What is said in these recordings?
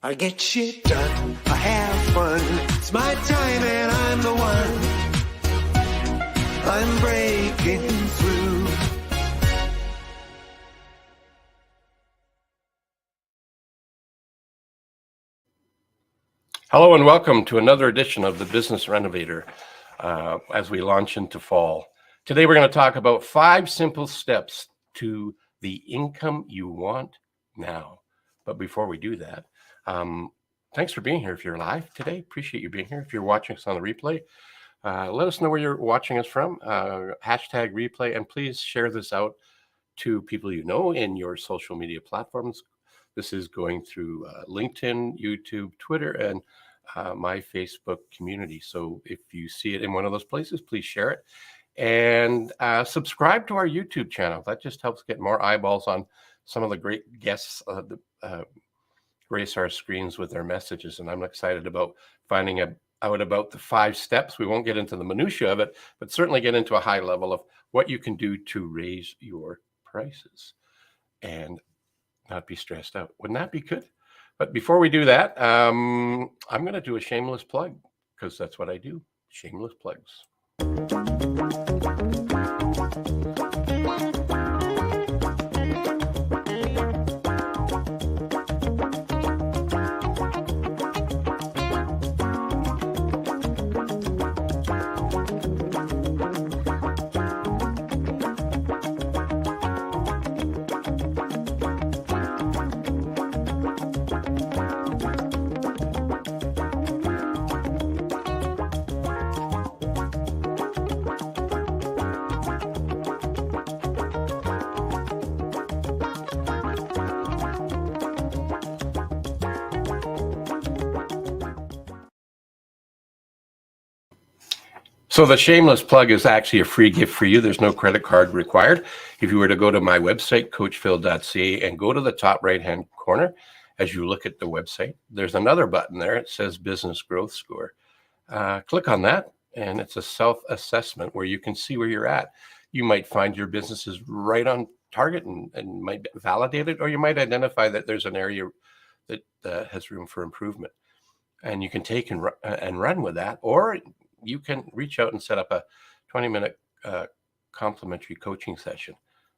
I get shit done, I have fun. It's my time and I'm the one. I'm breaking through. Hello and welcome to another edition of the Business Renovator as we launch into fall. Today we're going to talk about 5 simple steps to the income you want now. But before we do that, thanks for being here. If you're live today, appreciate you being here. If you're watching us on the replay, let us know where you're watching us from, hashtag replay, and please share this out to people you know in your social media platforms. This is going through LinkedIn, YouTube, Twitter, and my Facebook community. So if you see it in one of those places, please share it. And subscribe to our YouTube channel. That just helps get more eyeballs on some of the great guests that grace our screens with their messages. And I'm excited about finding out about the 5 steps. We won't get into the minutiae of it, but certainly get into a high level of what you can do to raise your prices and not be stressed out. Wouldn't that be good? But before we do that, I'm going to do a shameless plug because that's what I do. Shameless plugs. So the shameless plug is actually a free gift for you. There's no credit card required. If you were to go to my website, coachphil.ca, and go to the top right-hand corner, as you look at the website, there's another button there. It says Business Growth Score. Click on that, and it's a self-assessment where you can see where you're at. You might find your business is right on target and might validate it, or you might identify that there's an area that has room for improvement. And you can take and run with that, or you can reach out and set up a 20-minute complimentary coaching session.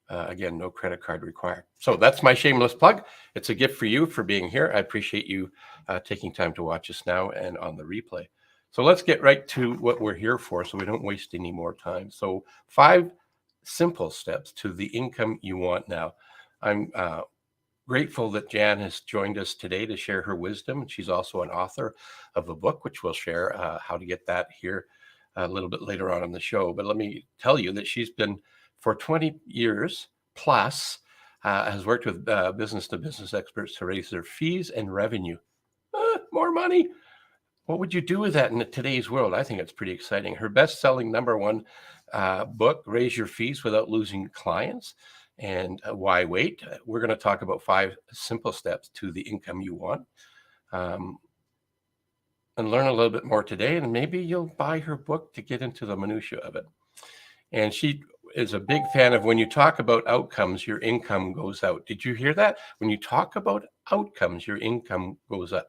Again, no credit card required. So that's my shameless plug. It's a gift for you for being here. I appreciate you taking time to watch us now and on the replay. So let's get right to what we're here for so we don't waste any more time. So 5 simple steps to the income you want now. I'm grateful that Jan has joined us today to share her wisdom. She's also an author of a book, which we'll share how to get that here a little bit later on in the show. But let me tell you that she's been, for 20 years plus, has worked with business-to-business experts to raise their fees and revenue. More money. What would you do with that in today's world? I think it's pretty exciting. Her best-selling #1 book, Raise Your Fees Without Losing Clients, and why wait? We're going to talk about 5 simple steps to the income you want, and learn a little bit more today. And maybe you'll buy her book to get into the minutiae of it. And she is a big fan of when you talk about outcomes, your income goes out. Did you hear that? When you talk about outcomes, your income goes up.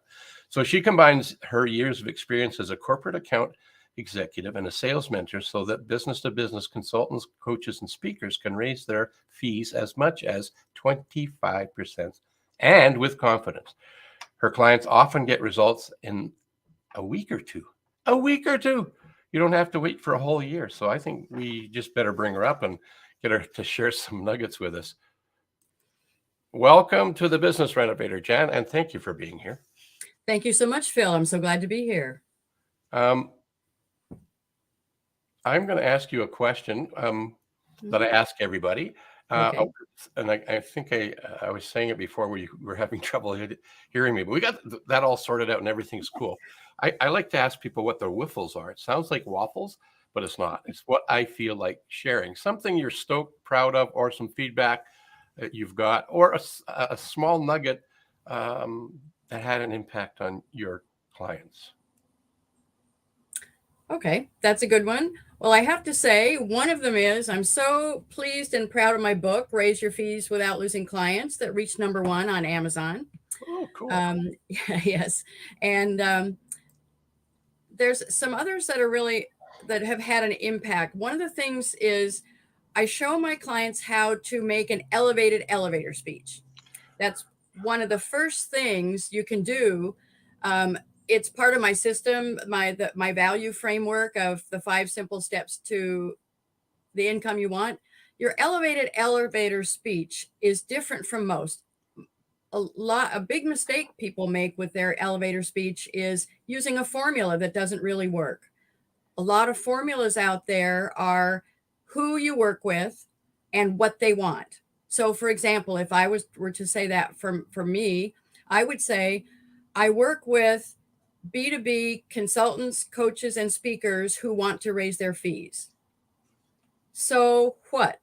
So she combines her years of experience as a corporate account executive and a sales mentor so that business-to-business consultants, coaches, and speakers can raise their fees as much as 25% and with confidence. Her clients often get results in a week or two. A week or two. You don't have to wait for a whole year. So I think we just better bring her up and get her to share some nuggets with us. Welcome to the Business Renovator, Jan, and thank you for being here. Thank you so much, Phil. I'm so glad to be here. I'm going to ask you a question that I ask everybody. Okay. And I think I was saying it before where you were having trouble hearing me, but we got that all sorted out and everything's cool. I like to ask people what their whiffles are. It sounds like waffles, but it's not. It's what I feel like sharing. Something you're stoked, proud of, or some feedback that you've got, or a small nugget that had an impact on your clients. Okay, that's a good one. Well, I have to say, one of them is I'm so pleased and proud of my book, Raise Your Fees Without Losing Clients, that reached #1 on Amazon. Oh, cool. Yes. And there's some others that are really that have had an impact. One of the things is I show my clients how to make an elevated elevator speech. That's one of the first things you can do. It's part of my system, my value framework of the 5 simple steps to the income you want. Your elevated elevator speech is different from most. A big mistake people make with their elevator speech is using a formula that doesn't really work. A lot of formulas out there are who you work with and what they want. So for example, if I were to say that for me, I would say I work with B2B consultants, coaches, and speakers who want to raise their fees. So what?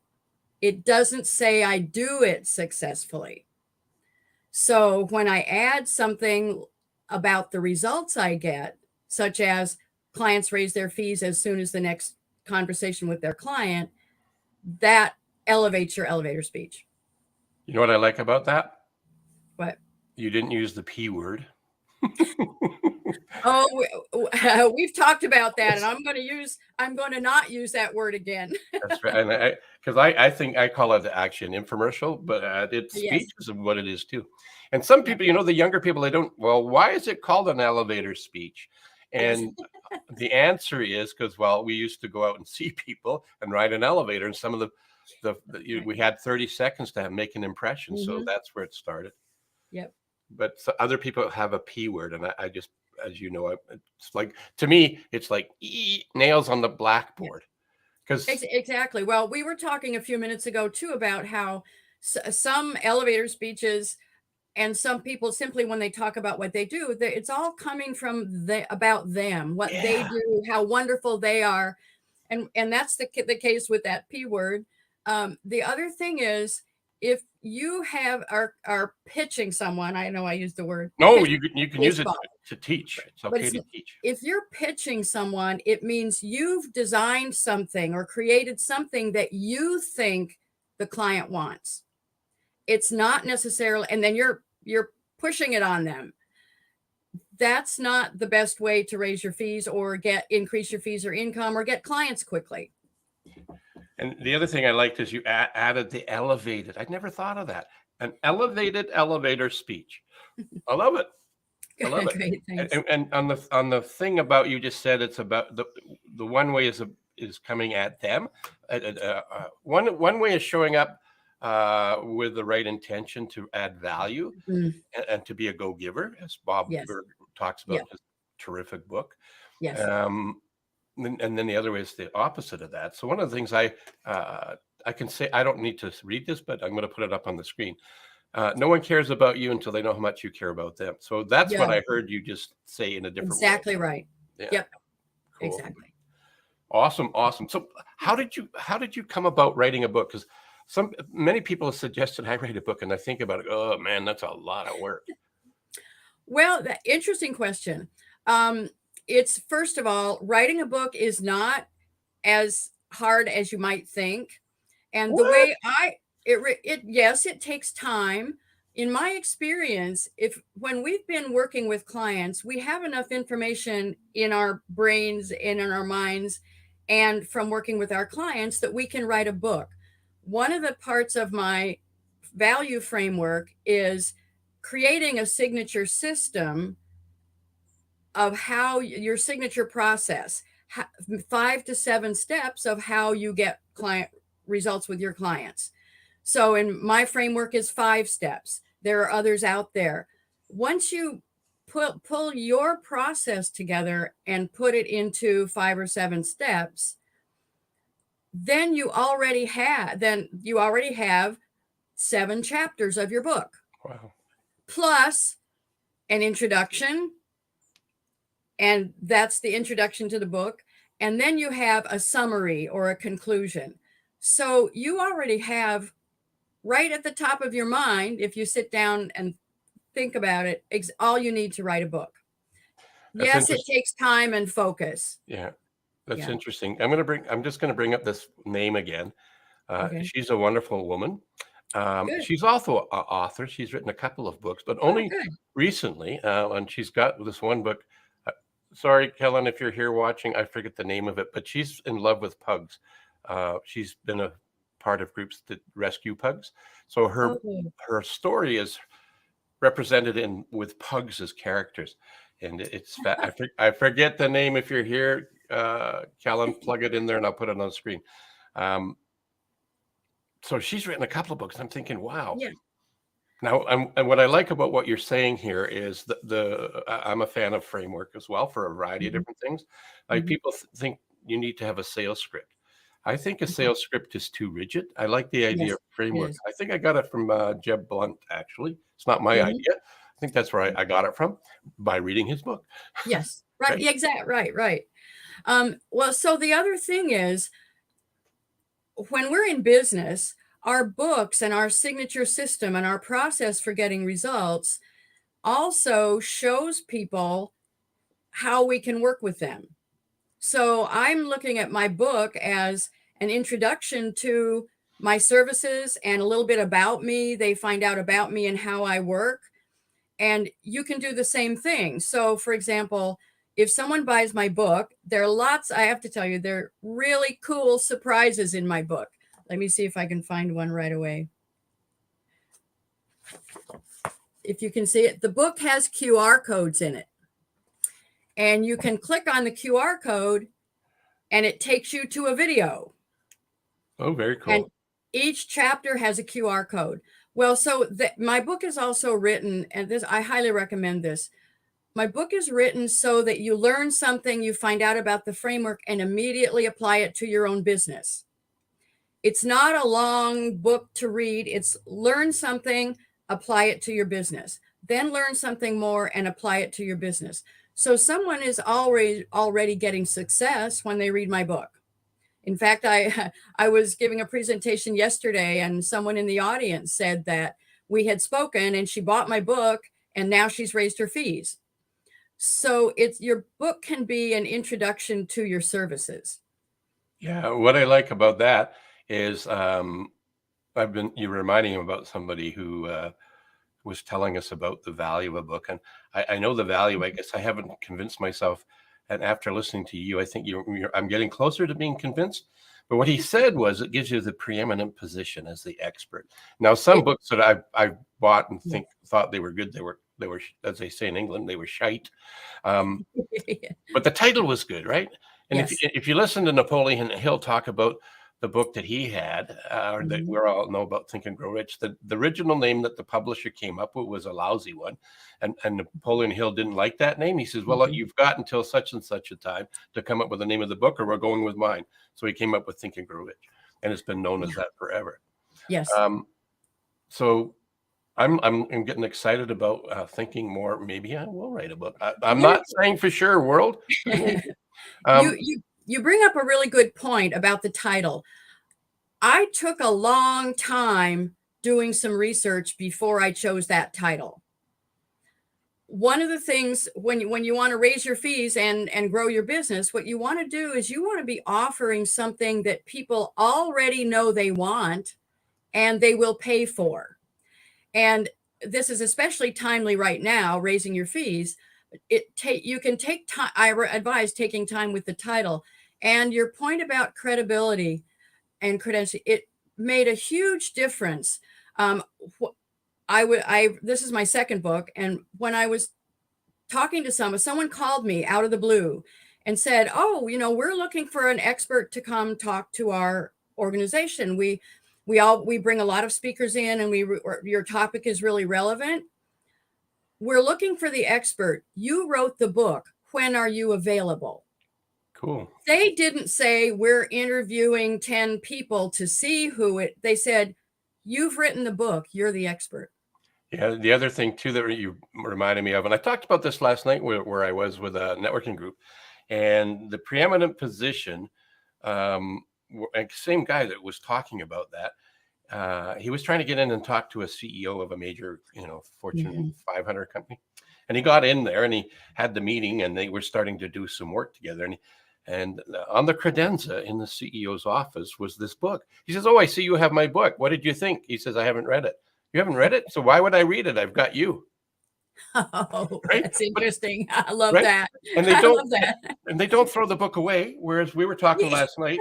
It doesn't say I do it successfully. So when I add something about the results I get, such as clients raise their fees as soon as the next conversation with their client, that elevates your elevator speech. You know what I like about that? What? You didn't use the P word. Oh, we've talked about that, and I'm going to not use that word again. That's right. And because I think I call it actually an infomercial, but it's Yes. speech is what it is too. And some Yep. people, the younger people, they don't, well, why is it called an elevator speech? Yes. And the answer is because, well, we used to go out and see people and ride an elevator, and some of we had 30 seconds to make an impression. So Mhm. that's where it started. Yep. But other people have a P word, and I just, as you know, it's like, to me, it's like nails on the blackboard. Because Exactly. Well, we were talking a few minutes ago too about how some elevator speeches and some people simply when they talk about what they do, it's all coming from about them, what they yeah, do, how wonderful they are, and that's the case with that P word. The other thing is if you are pitching someone, I know I used the word no, pitch you can use it baseball, to teach. It's but okay to teach. if you're pitching someone, it means you've designed something or created something that you think the client wants. It's not necessarily, and then you're pushing it on them. That's not the best way to raise your fees or increase your fees or income or get clients quickly. And the other thing I liked is you added the elevated. I'd never thought of that. An elevated elevator speech. I love it. I love it. Great, thanks. And on the thing about you just said, it's about the one way is coming at them. One way is showing up with the right intention to add value Mm, and to be a go-giver, as Bob yes. Berg talks about Yeah. in his terrific book. Yes. And then the other way is the opposite of that. So one of the things I can say, I don't need to read this, but I'm going to put it up on the screen. No one cares about you until they know how much you care about them. So that's what Yeah. I heard you just say in a different Exactly way. right. Yeah. Yep. Cool. Exactly. Awesome. So how did you come about writing a book? Because many people have suggested I write a book, and I think about it. Oh man, that's a lot of work. Well, interesting question. It's first of all, writing a book is not as hard as you might think. And the What? way yes, it takes time. In my experience, when we've been working with clients, we have enough information in our brains and in our minds and from working with our clients that we can write a book. One of the parts of my value framework is creating a signature system of how your signature process, 5 to 7 steps of how you get client results with your clients. So in my framework is 5 steps. There are others out there. Once you pull your process together and put it into 5 or 7 steps, then you already have 7 chapters of your book, Wow. plus an introduction, and that's the introduction to the book. And then you have a summary or a conclusion. So you already have right at the top of your mind, if you sit down and think about it, all you need to write a book. That's Yes, it interesting. takes time and focus. Yeah. That's Yeah. interesting. I'm just going to bring up this name again. Okay. She's a wonderful woman. Good. She's also an author. She's written a couple of books, but Oh, only good. recently. And she's got this one book. Uh, Sorry, Kellen, if you're here watching, I forget the name of it, but she's in love with pugs. She's been a part of groups that rescue pugs. So Oh, her story is represented in with pugs as characters, and I forget the name. If you're here, Kellen, plug it in there, and I'll put it on the screen. Um, so she's written a couple of books. I'm thinking, wow. yeah. Now, and what I like about what you're saying here is I'm a fan of framework as well for a variety of Mhm, different things. Like mhm, people think you need to have a sales script. I think a mhm. sales script is too rigid. I like the idea Yes, of it framework. is. I think I got it from Jeb Blunt, actually. It's not my Mhm. idea. I think that's where I got it from by reading his book. Yes. Right. Right? Yeah, right, right. Well, so the other thing is when we're in business, our books and our signature system and our process for getting results also shows people how we can work with them. So I'm looking at my book as an introduction to my services and a little bit about me. They find out about me and how I work. And you can do the same thing. So, for example, if someone buys my book, there are lots, I have to tell you, there are really cool surprises in my book. Let me see if I can find one right away. If you can see it, the book has QR codes in it. And you can click on the QR code and it takes you to a video. Oh, very And cool. each chapter has a QR code. Well, so my book is also written, and this I highly recommend this. My book is written so that you learn something, you find out about the framework, and immediately apply it to your own business. It's not a long book to read. It's learn something, apply it to your business. Then learn something more and apply it to your business. So someone is already getting success when they read my book. In fact, I was giving a presentation yesterday and someone in the audience said that we had spoken and she bought my book and now she's raised her fees. So it's your book can be an introduction to your services. Yeah, what I like about that is you're reminding him about somebody who was telling us about the value of a book, and I know the value. I guess I haven't convinced myself, and after listening to you, I think I'm getting closer to being convinced. But what he said was it gives you the preeminent position as the expert. Now, some It, books that I've bought and thought they were good, they were, as they say in England, they were shite. Um, but the title was good, right? And yes. if you listen to Napoleon Hill talk about the book that he had, or that we Mhm. all know about, Think and Grow Rich, the original name that the publisher came up with was a lousy one, and Napoleon Hill didn't like that name. He says, "Well, Mhm. you've got until such and such a time to come up with the name of the book, or we're going with mine." So he came up with Think and Grow Rich, and it's been known as Yeah. that forever. Yes. Um, so I'm getting excited about thinking more. Maybe I will write a book. I'm You not saying for sure, world, but maybe. you Um, you you bring up a really good point about the title. I took a long time doing some research before I chose that title. One of the things when you want to raise your fees and grow your business, what you want to do is you want to be offering something that people already know they want and they will pay for. And this is especially timely right now, raising your fees. You can take time. Advise taking time with the title and your point about credibility and credential. It made a huge difference. Um, this is my second book, and when I was talking to someone called me out of the blue and said, "Oh, we're looking for an expert to come talk to our organization. We bring a lot of speakers in, and your topic is really relevant. We're looking for the expert. You wrote the book. When are you available?" cool. They didn't say we're interviewing 10 people to see they said, "You've written the book. You're the expert." Yeah, the other thing too that you reminded me of, and I talked about this last night where I was with a networking group, and the preeminent position, and same guy that was talking about that, he was trying to get in and talk to a CEO of a major, Fortune Mhm. 500 company, and he got in there and he had the meeting, and they were starting to do some work together, And on the credenza in the CEO's office was this book. He says, "Oh, I see you have my book. What did you think?" He says, "I haven't read it." "You haven't read it? So why would I read it? I've got you." Oh, Right? that's But interesting. I love right? that. And they I don't love that. and they don't throw the book away. Whereas we were talking Yeah. last night.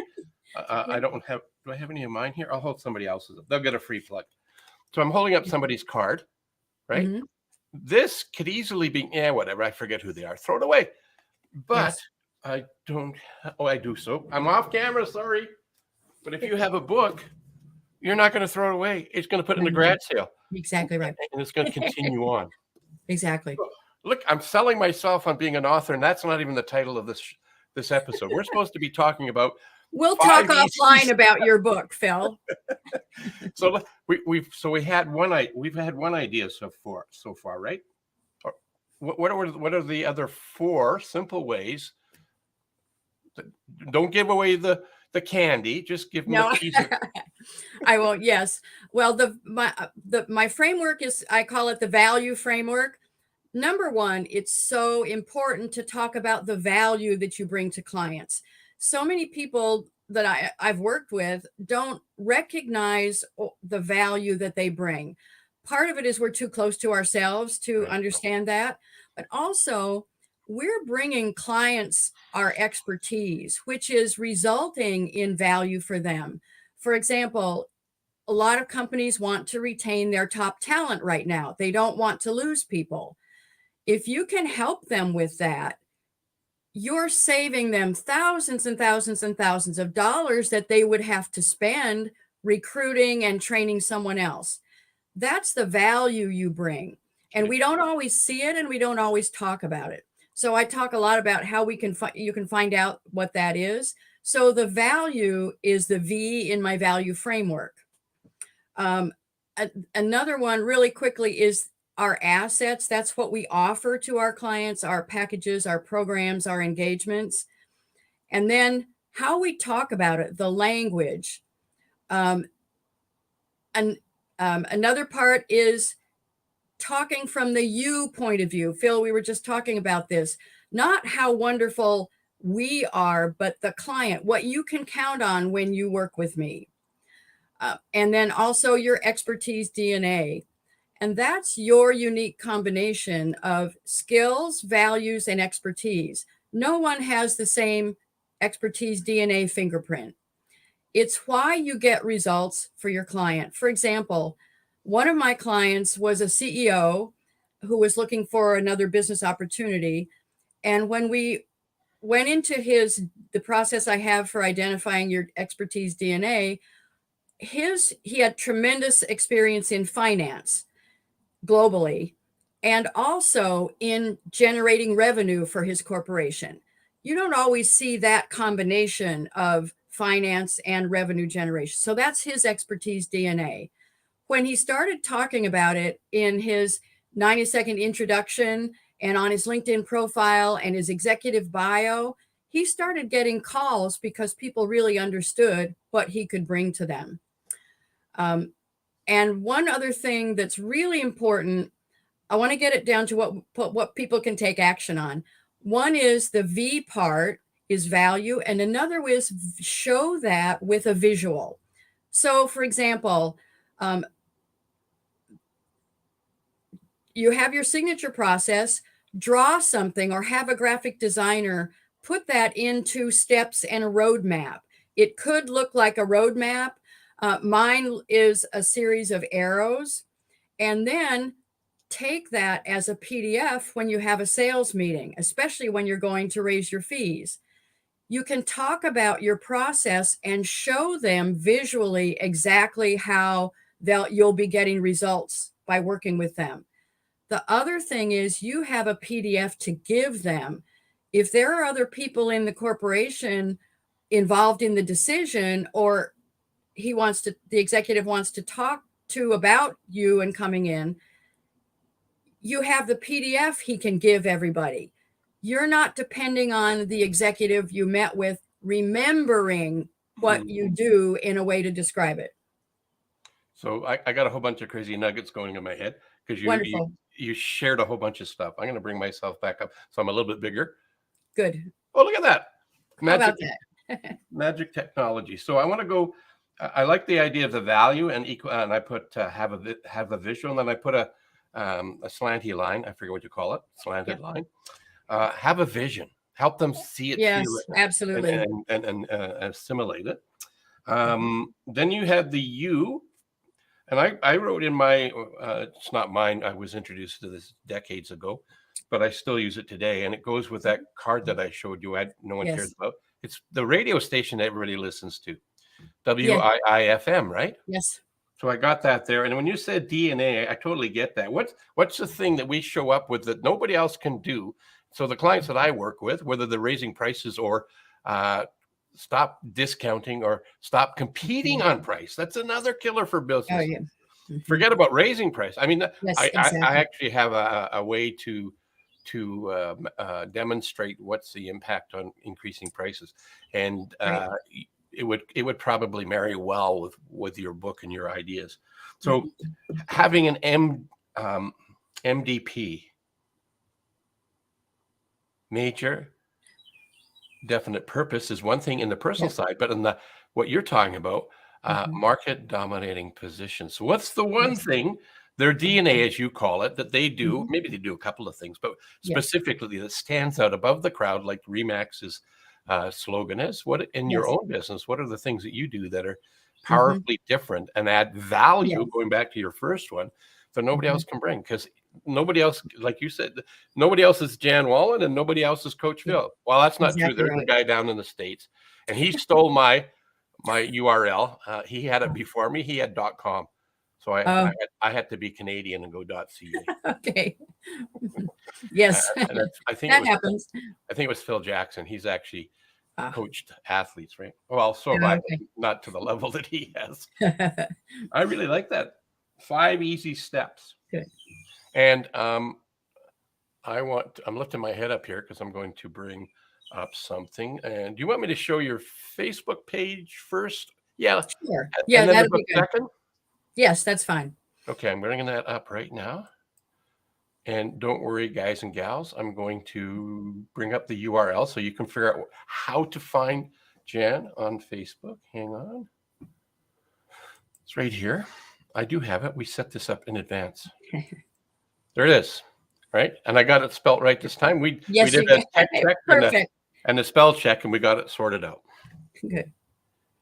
I don't have. Do I have any of mine here? I'll hold somebody else's up. They'll get a free plug. So I'm holding up somebody's card. Right? Mhm. This could easily be, yeah, whatever. I forget who they are. Throw it away. But Yes. I don't. Oh, I do. So I'm off camera. Sorry. But if you have a book, you're not going to throw it away. It's going to put it in the Mhm. garage sale, Exactly right. and it's going to continue on. Exactly. Look, I'm selling myself on being an author, and that's not even the title of this episode. We're supposed to be talking about We'll talk 5 offline ECs. about your book, Phil. So we've had one idea so far, right? Or what are the other 4 simple ways? Don't give away the candy. Just give them No, the teaser. I won't. Yes. Well, my framework is, I call it the value framework. Number one, it's so important to talk about the value that you bring to clients. So many people that I've worked with don't recognize the value that they bring. Part of it is we're too close to ourselves to Right. understand that, but also we're bringing clients our expertise, which is resulting in value for them. For example, a lot of companies want to retain their top talent right now. They don't want to lose people. If you can help them with that, you're saving them thousands and thousands and thousands of dollars that they would have to spend recruiting and training someone else. That's the value you bring. And we don't always see it and we don't always talk about it. So I talk a lot about how you can find out what that is. So the value is the V in my value framework. Um, Another one really quickly is our assets. That's what we offer to our clients, our packages, our programs, our engagements. And then how we talk about it, the language. Um, and Another part is talking from the you point of view. Phil, we were just talking about this, not how wonderful we are, but the client, what you can count on when you work with me. And then also your expertise DNA. And that's your unique combination of skills, values, and expertise. No one has the same expertise DNA fingerprint. It's why you get results for your client. For example, one of my clients was a CEO who was looking for another business opportunity. And when we went into the process I have for identifying your expertise DNA, he had tremendous experience in finance globally and also in generating revenue for his corporation. You don't always see that combination of finance and revenue generation. So that's his expertise DNA. When he started talking about it in his 90-second introduction and on his LinkedIn profile and his executive bio, he started getting calls because people really understood what he could bring to them. And one other thing that's really important, I want to get it down to what people can take action on. One is the V part is value, and another is show that with a visual. So, for example, you have your signature process, draw something or have a graphic designer put that into steps and a roadmap. It could look like a roadmap. Mine is a series of arrows. And then take that as a PDF when you have a sales meeting, especially when you're going to raise your fees. You can talk about your process and show them visually exactly how you'll be getting results by working with them. The other thing is you have a PDF to give them. If there are other people in the corporation involved in the decision, or the executive wants to talk to about you and coming in, you have the PDF he can give everybody. You're not depending on the executive you met with remembering what you do in a way to describe it. So I got a whole bunch of crazy nuggets going in my head because Wonderful. you shared a whole bunch of stuff. I'm going to bring myself back up so I'm a little bit bigger. Good. Oh, look at that. How Magic, about that? magic technology. So I want to go. I like the idea of the value and equal. And I put have a visual, and then I put a slanty line. I forget what you call it, slanted Yep. line. Have a vision. Help them see it, Yes, feel it, absolutely. and assimilate it. Then you have the U, and I wrote in my. It's not mine. I was introduced to this decades ago, but I still use it today, and it goes with that card that I showed you. No one cares Yes. about. It's the radio station that everybody listens to, Yeah. WIIFM, right? Yes. So I got that there. And when you said DNA, I totally get that. What's the thing that we show up with that nobody else can do? So the clients that I work with, whether they're raising prices or stop discounting or stop competing on price, that's another killer for Oh, business. yeah. Mhm. Forget about raising price. I mean, Yes, I exactly. actually have a way to demonstrate what's the impact on increasing prices, and Right. it would probably marry well with your book and your ideas. So Mhm. having an MDP, major definite purpose, is one thing in the personal Yep. side, but in the what you're talking about, Mhm. market dominating position. So what's the one Yes. thing, their DNA, as you call it, that they do? Mhm. Maybe they do a couple of things, but Yep. specifically that stands out above the crowd, like Remax's slogan is. What in your Yes. own business? What are the things that you do that are Mhm. powerfully different and add value? Yes. Going back to your first one, that nobody Mhm. else can bring, because nobody else, like you said, nobody else is Jan Wallen and nobody else is Coach Yeah. Phil. Well, that's not true. Exactly There's a right. guy down in the States, and he stole my URL. He had it before me. He had .com. So Oh, I had to be Canadian and go .ca. okay. Yes. And that's, That happens. I think it was Phil Jackson. He's actually Ah, coached athletes, right? Well, so have I, but okay. not to the level that he has. I really like that. 5 easy steps. Good. And I'm lifting my head up here because I'm going to bring up something. And do you want me to show your Facebook page first? Yeah. Sure. Yeah, And then the that'll book be good. second? Yes, that's fine. Okay, I'm bringing that up right now. And don't worry, guys and gals, I'm going to bring up the URL so you can figure out how to find Jan on Facebook. Hang on. It's right here. I do have it. We set this up in advance. There it is. Right? And I got it spelt right this time. We Yes, did you a got tech it. check Perfect. and a spell check, and we got it sorted out. Good.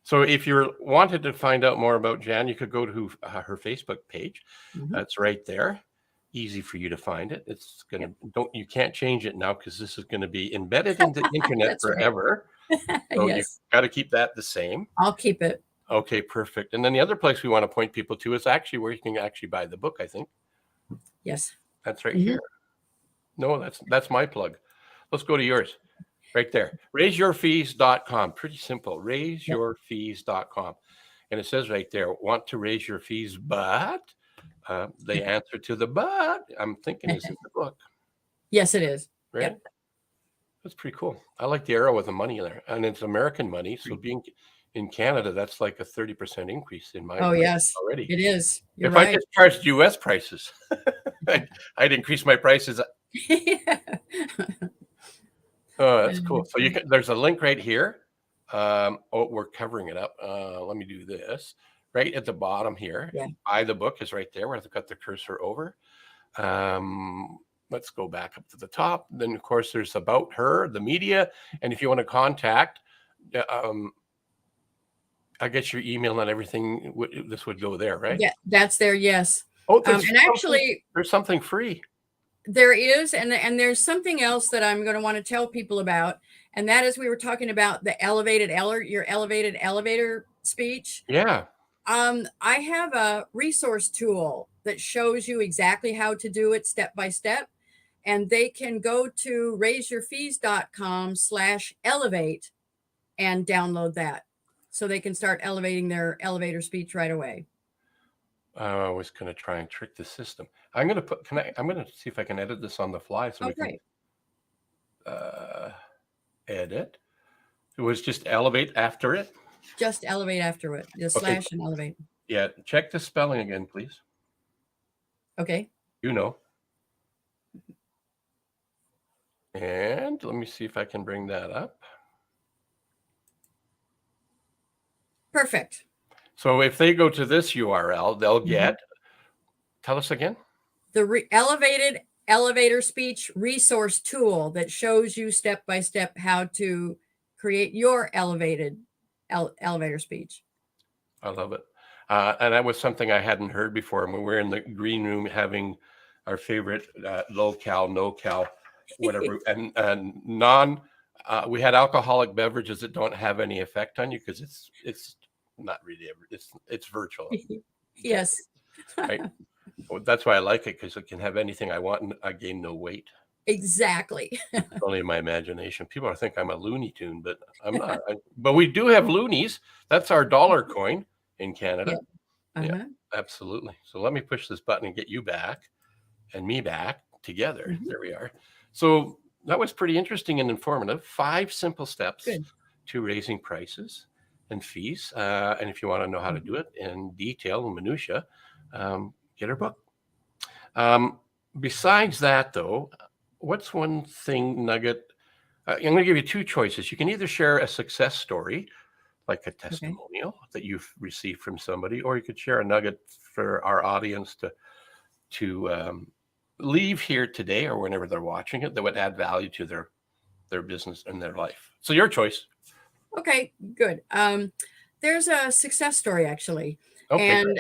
So if you wanted to find out more about Jan, you could go to her Facebook page. Mhm. That's right there. Easy for you to find it. It's gonna you can't change it now because this is going to be embedded into the internet That's right. forever. So you Yes, got to keep that the same. I'll keep it. Okay, perfect. And then the other place we want to point people to is actually where you can actually buy the book. I think Yes. that's right Mhm. here. No, that's my plug. Let's go to yours. Right there. Raiseyourfees.com. Pretty simple. Yep. Raiseyourfees.com. And it says right there, want to raise your fees, but the answer to the but, I'm thinking, is in the book, Yes, it is. right? Yep. That's pretty cool. I like the arrow with the money there. And it's American money. So being in Canada, that's like a 30% increase in my Oh, rate yes, already. it is. You're If I right. just charged US prices, I'd increase my prices. Oh, that's cool. So there's a link right here. Oh, we're covering it up. Let me do this. Right at the bottom here. Yeah. Buy the book is right there where I've got the cursor over. Let's go back up to the top. Then of course there's about her, the media, and if you want to contact, I guess your email and everything. This would go there, right? Yeah, that's there. Yes. Oh, And actually, there's something free. there is, and there's something else that I'm going to want to tell people about, and that is we were talking about the your elevated elevator speech. Yeah. I have a resource tool that shows you exactly how to do it step by step, and they can go to raiseyourfees.com/elevate and download that, so they can start elevating their elevator speech right away. I was going to try and trick the system. I'm going to see if I can edit this on the fly so we Okay. can edit. It was just elevate after it. Just elevate after it. Just Okay. slash and elevate. Yeah. Check the spelling again, please. Okay. You know. And let me see if I can bring that up. Perfect. So if they go to this URL, they'll get, tell us again. The elevated elevator speech resource tool that shows you step by step how to create your elevated elevator speech. I love it. And that was something I hadn't heard before. When we were in the green room having our favorite low cal, no cal, whatever, and we had alcoholic beverages that don't have any effect on you because it's not really, it's virtual. Yes. Right. Well, that's why I like it, because it can have anything I want and I gain no weight. Exactly. It's only in my imagination. People think I'm a Looney Tune, but I'm not. But we do have loonies. That's our dollar coin in Canada. Yeah, absolutely. So let me push this button and get you back and me back together. There we are. So that was pretty interesting and informative. 5 simple steps to raising prices and fees. And if you want to know how to do it in detail and minutia, get our book. Besides that, though, what's one thing nugget? I'm going to give you 2 choices. You can either share a success story, like a testimonial that you've received from somebody, or you could share a nugget for our audience to leave here today or whenever they're watching it that would add value to their business and their life. So your choice. Okay, good. There's a success story, actually. Okay, and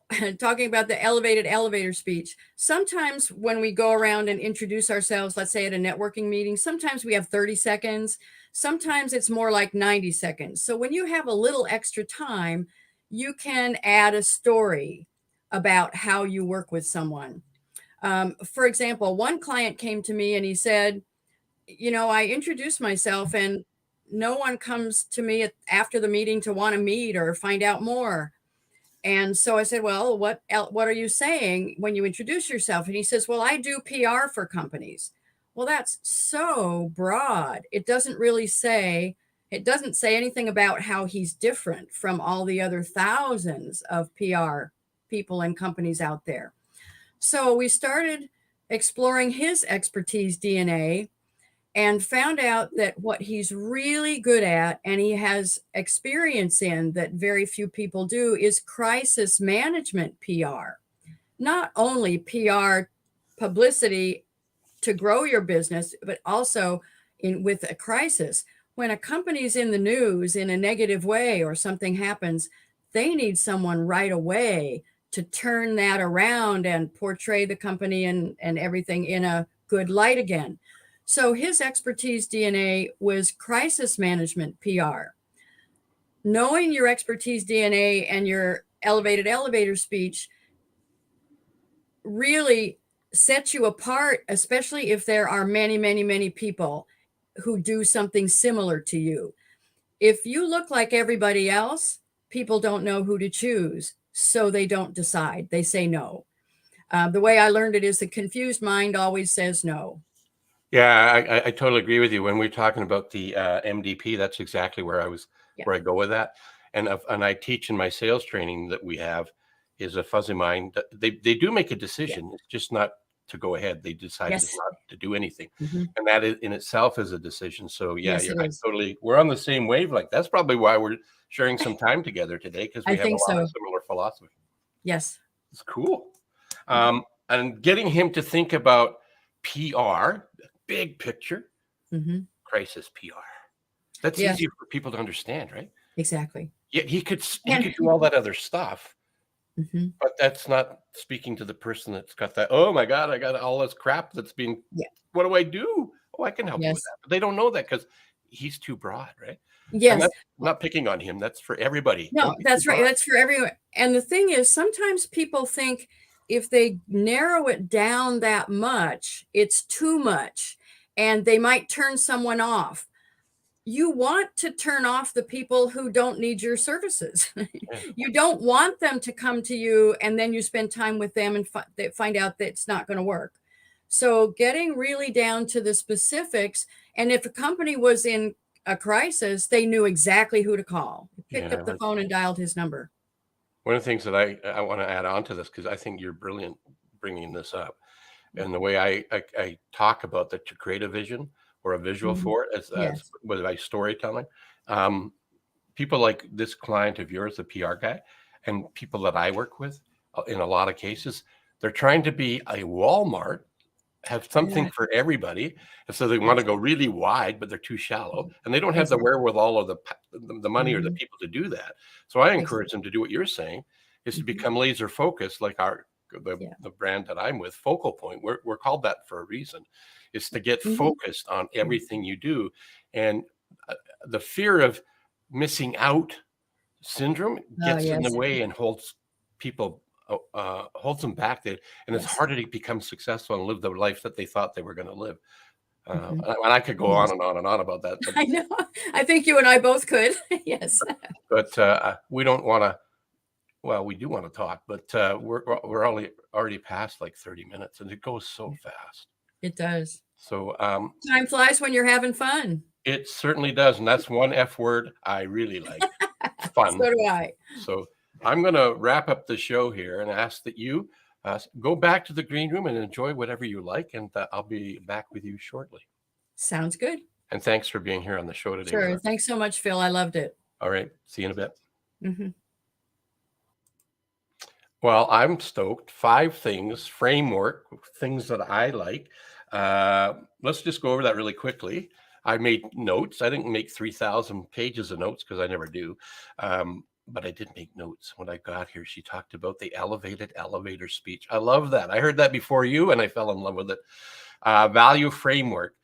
great. Talking about the elevated elevator speech, sometimes when we go around and introduce ourselves, let's say at a networking meeting, sometimes we have 30 seconds. Sometimes it's more like 90 seconds. So when you have a little extra time, you can add a story about how you work with someone. For example, one client came to me and he said, I introduced myself and no one comes to me after the meeting to want to meet or find out more. And so I said, well, what are you saying when you introduce yourself? And he says, well, I do PR for companies. Well, that's so broad. It doesn't say anything about how he's different from all the other thousands of PR people and companies out there. So we started exploring his expertise DNA and found out that what he's really good at and he has experience in that very few people do is crisis management PR. Not only PR publicity to grow your business, but also with a crisis. When a company's in the news in a negative way or something happens, they need someone right away to turn that around and portray the company and everything in a good light again. So his expertise DNA was crisis management PR. Knowing your expertise DNA and your elevated elevator speech really sets you apart, especially if there are many, many, many people who do something similar to you. If you look like everybody else, people don't know who to choose, so they don't decide. They say no. The way I learned it is the confused mind always says no. Yeah, I totally agree with you. When we're talking about the MDP, that's exactly where I go with that. And I teach in my sales training that we have is a fuzzy mind. They do make a decision. It's just not to go ahead. They decided not to do anything. And that in itself is a decision. So we're on the same wavelength. That's probably why we're sharing some time together today, because we have a lot of similar philosophy. Yes. It's cool. And getting him to think about PR, big picture, crisis PR. That's easy for people to understand, right? Exactly. Yet he could do all that other stuff, but that's not speaking to the person that's got that. Oh my God, I got all this crap that's being. What do I do? Oh, I can help you with that. But they don't know that because he's too broad, right? Yes. And that's not picking on him. That's for everybody. No, that's right. That's for everyone. And the thing is, sometimes people think if they narrow it down that much, it's too much, and they might turn someone off. You want to turn off the people who don't need your services. You don't want them to come to you and then you spend time with them and find out that it's not going to work. So getting really down to the specifics. And if a company was in a crisis, they knew exactly who to call. Picked up the phone and dialed his number. One of the things that I want to add on to this, because I think you're brilliant bringing this up, and the way I talk about that, to create a vision or a visual for it as by storytelling. people like this client of yours, the PR guy, and people that I work with, in a lot of cases, they're trying to be a Walmart, have something Yeah. for everybody, and so they want to go really wide, but they're too shallow, and they don't have the Exactly. wherewithal or the money or the Mhm. people to do that. So I Exactly. encourage them to do what you're saying, is to Mhm. become laser focused, like Yeah. the brand that I'm with, Focal Point. We're called that for a reason, is to get Mhm. focused on everything you do, and the fear of missing out syndrome Oh, gets in the yes. way and holds people, holds them back. And it's Yes. harder to become successful and live the life that they thought they were going to live. Mhm. And I could go on Yes. and on and on about that, I know. I think you and I both could. Yes. but we don't want to. Well, we do want to talk, but we're already past like 30 minutes, and it goes so fast. It does. So Time flies when you're having fun. it certainly does, and that's one F word I really like. Fun. So do I. So I'm going to wrap up the show here and ask that you go back to the green room and enjoy whatever you like, and I'll be back with you shortly. Sounds good. And thanks for being here on the show today. Sure. Thanks so much, Phil. I loved it. All right. See you in a bit. Mhm. Well, I'm stoked. 5 things, framework, things that I like. Let's just go over that really quickly. I made notes. I didn't make 3,000 pages of notes because I never do. But I did make notes when I got here. She talked about the elevator speech. I love that. I heard that before you, and I fell in love with it. Value framework.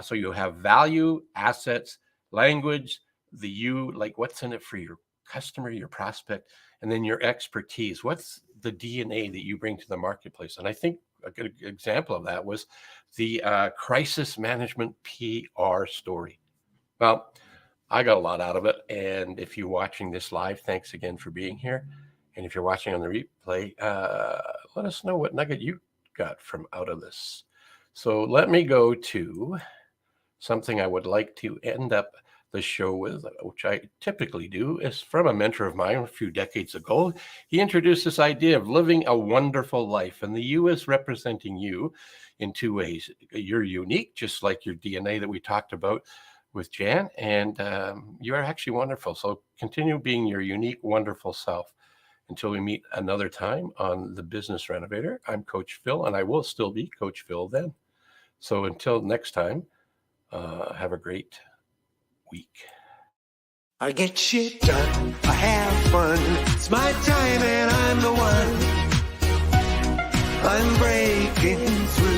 So you have value, assets, language, the you, like what's in it for your customer, your prospect, and then your expertise. What's the DNA that you bring to the marketplace? And I think a good example of that was the crisis management PR story. Well, I got a lot out of it. And if you're watching this live, thanks again for being here. And if you're watching on the replay, let us know what nugget you got from out of this. So let me go to something I would like to end up the show with, which I typically do, is from a mentor of mine a few decades ago. He introduced this idea of living a wonderful life, and the you is representing you in 2 ways. You're unique, just like your DNA that we talked about with Jan, and you are actually wonderful. So continue being your unique, wonderful self until we meet another time on the Business Renovator. I'm Coach Phil, and I will still be Coach Phil then. So until next time, have a great week. I get shit done, I have fun. It's my time and I'm the one. I'm breaking through.